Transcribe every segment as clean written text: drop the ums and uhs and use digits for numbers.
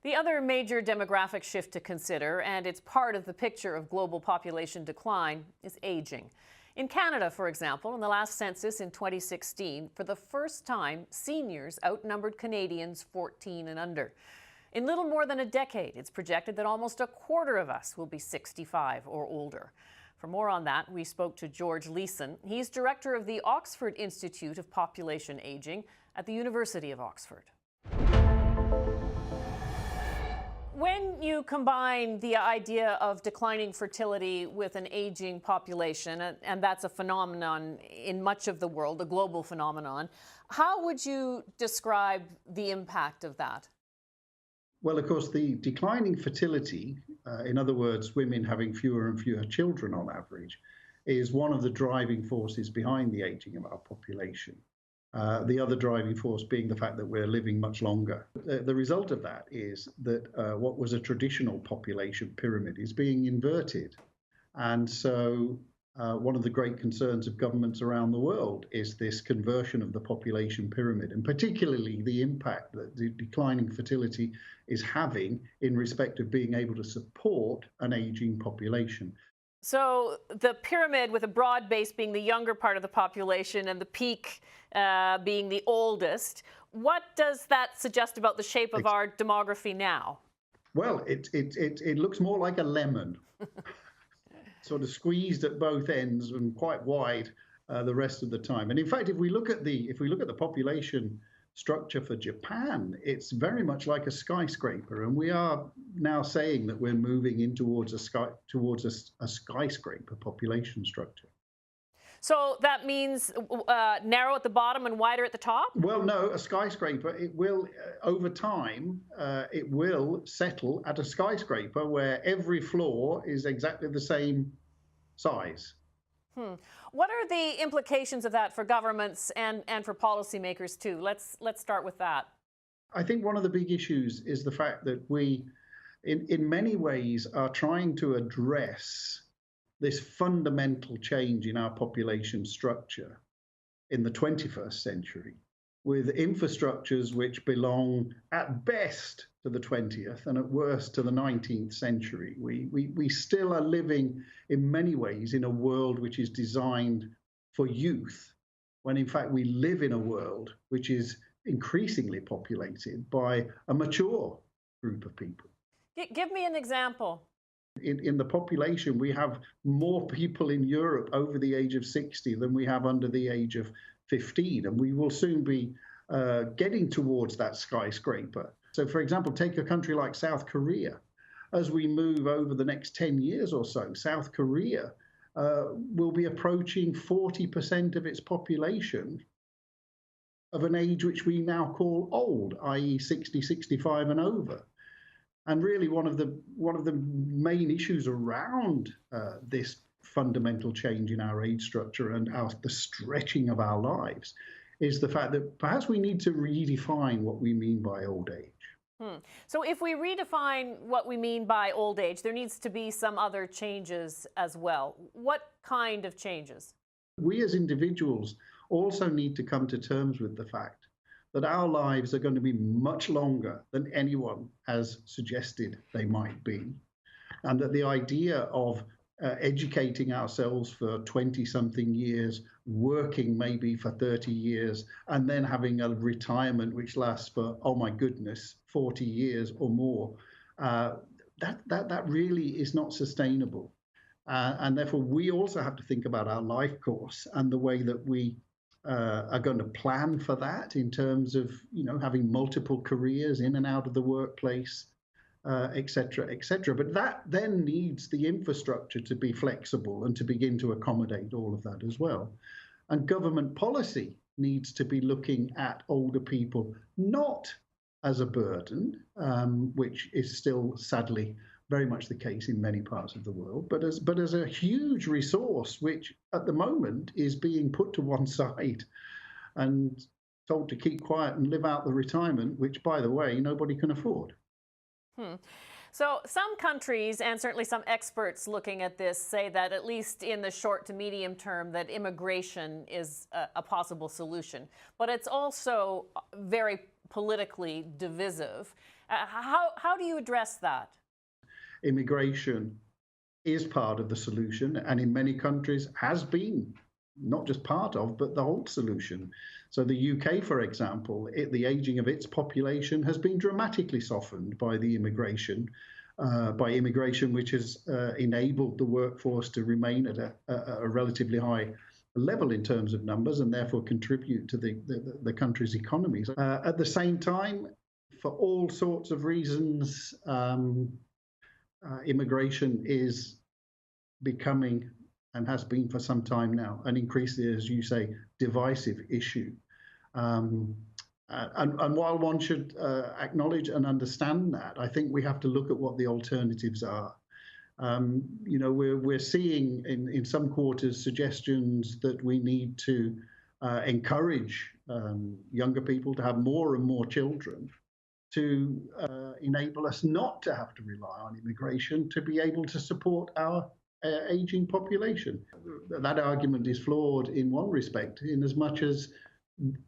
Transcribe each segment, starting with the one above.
The other major demographic shift to consider, and it's part of the picture of global population decline, is aging. In Canada, for example, in the last census in 2016, for the first time, seniors outnumbered Canadians 14 and under. In little more than a decade, it's projected that almost a quarter of us will be 65 or older. For more on that, we spoke to George Leeson. He's director of the Oxford Institute of Population Aging at the University of Oxford. When you combine the idea of declining fertility with an aging population, and that's a phenomenon in much of the world, a global phenomenon, how would you describe the impact of that? Well, of course, the declining fertility, in other words, women having fewer and fewer children on average, is one of the driving forces behind the aging of our population. The other driving force being the fact that we're living much longer. The result of that is that what was a traditional population pyramid is being inverted. And so one of the great concerns of governments around the world is this conversion of the population pyramid, and particularly the impact that the declining fertility is having in respect of being able to support an aging population. So the pyramid with a broad base being the younger part of the population and the peak being the oldest. What does that suggest about the shape of our demography now? Well, it looks more like a lemon, sort of squeezed at both ends and quite wide the rest of the time. And in fact, if we look at the population structure for Japan, it's very much like a skyscraper, and we are now saying that we're moving in towards a skyscraper population structure. So that means narrow at the bottom and wider at the top? Well, no, a skyscraper, it will, over time, it will settle at a skyscraper where every floor is exactly the same size. What are the implications of that for governments and for policymakers too? Let's start with that. I think one of the big issues is the fact that we, in many ways, are trying to address this fundamental change in our population structure in the 21st century with infrastructures which belong at best to the 20th and at worst to the 19th century. We still are living in many ways in a world which is designed for youth, when in fact we live in a world which is increasingly populated by a mature group of people. Give me an example. In the population, we have more people in Europe over the age of 60 than we have under the age of 15, and we will soon be getting towards that skyscraper. So, for example, take a country like South Korea. As we move over the next 10 years or so, South Korea will be approaching 40% of its population of an age which we now call old, i.e. 60, 65 and over. And really one of the main issues around this fundamental change in our age structure and the stretching of our lives is the fact that perhaps we need to redefine what we mean by old age. So if we redefine what we mean by old age, there needs to be some other changes as well. What kind of changes? We as individuals also need to come to terms with the fact that our lives are going to be much longer than anyone has suggested they might be. And that the idea of educating ourselves for 20-something years, working maybe for 30 years, and then having a retirement which lasts for, oh my goodness, 40 years or more, that really is not sustainable. And therefore, we also have to think about our life course and the way that we are going to plan for that in terms of, having multiple careers in and out of the workplace, et cetera, et cetera. But that then needs the infrastructure to be flexible and to begin to accommodate all of that as well. And government policy needs to be looking at older people not as a burden, which is still sadly very much the case in many parts of the world, but as a huge resource, which at the moment is being put to one side and told to keep quiet and live out the retirement, which, by the way, nobody can afford. So some countries, and certainly some experts looking at this, say that at least in the short to medium term, that immigration is a possible solution. But it's also very politically divisive. How do you address that? Immigration is part of the solution, and in many countries has been not just part of, but the whole solution. So the UK, for example, the aging of its population has been dramatically softened by the immigration, which has enabled the workforce to remain at a relatively high level in terms of numbers and therefore contribute to the country's economies. At the same time, for all sorts of reasons, immigration is becoming, and has been for some time now, an increasingly, as you say, divisive issue. And while one should acknowledge and understand that, I think we have to look at what the alternatives are. We're seeing in some quarters suggestions that we need to encourage younger people to have more and more children to enable us not to have to rely on immigration to be able to support our aging population. That argument is flawed in one respect, in as much as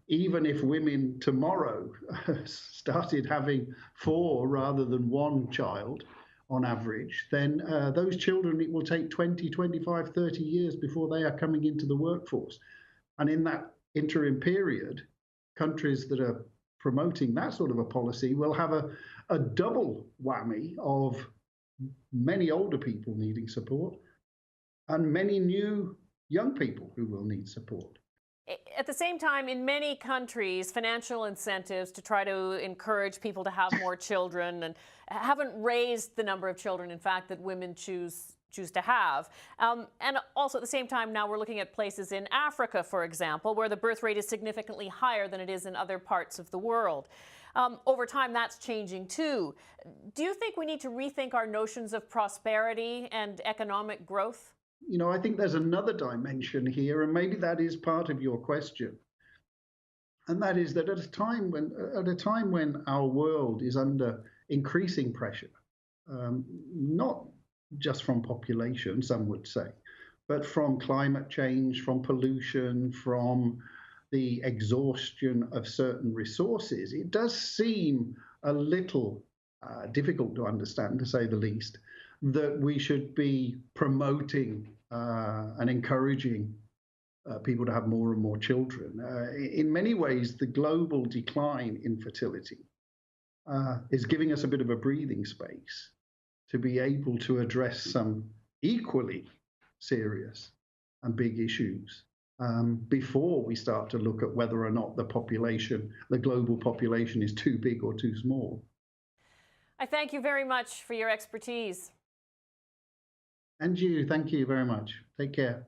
even if women tomorrow started having 4 rather than 1 child on average, then those children, it will take 20, 25, 30 years before they are coming into the workforce. And in that interim period, countries that are promoting that sort of a policy will have a double whammy of many older people needing support and many new young people who will need support. At the same time, in many countries, financial incentives to try to encourage people to have more children and haven't raised the number of children, in fact, that women choose to have. And also at the same time, now we're looking at places in Africa, for example, where the birth rate is significantly higher than it is in other parts of the world. Over time, that's changing too. Do you think we need to rethink our notions of prosperity and economic growth? I think there's another dimension here, and maybe that is part of your question. And that is that at a time when our world is under increasing pressure, not just from population, some would say, but from climate change, from pollution, from the exhaustion of certain resources, it does seem a little difficult to understand, to say the least, that we should be promoting and encouraging people to have more and more children. In many ways, the global decline in fertility is giving us a bit of a breathing space to be able to address some equally serious and big issues before we start to look at whether or not the global population is too big or too small. I thank you very much for your expertise. And you, thank you very much. Take care.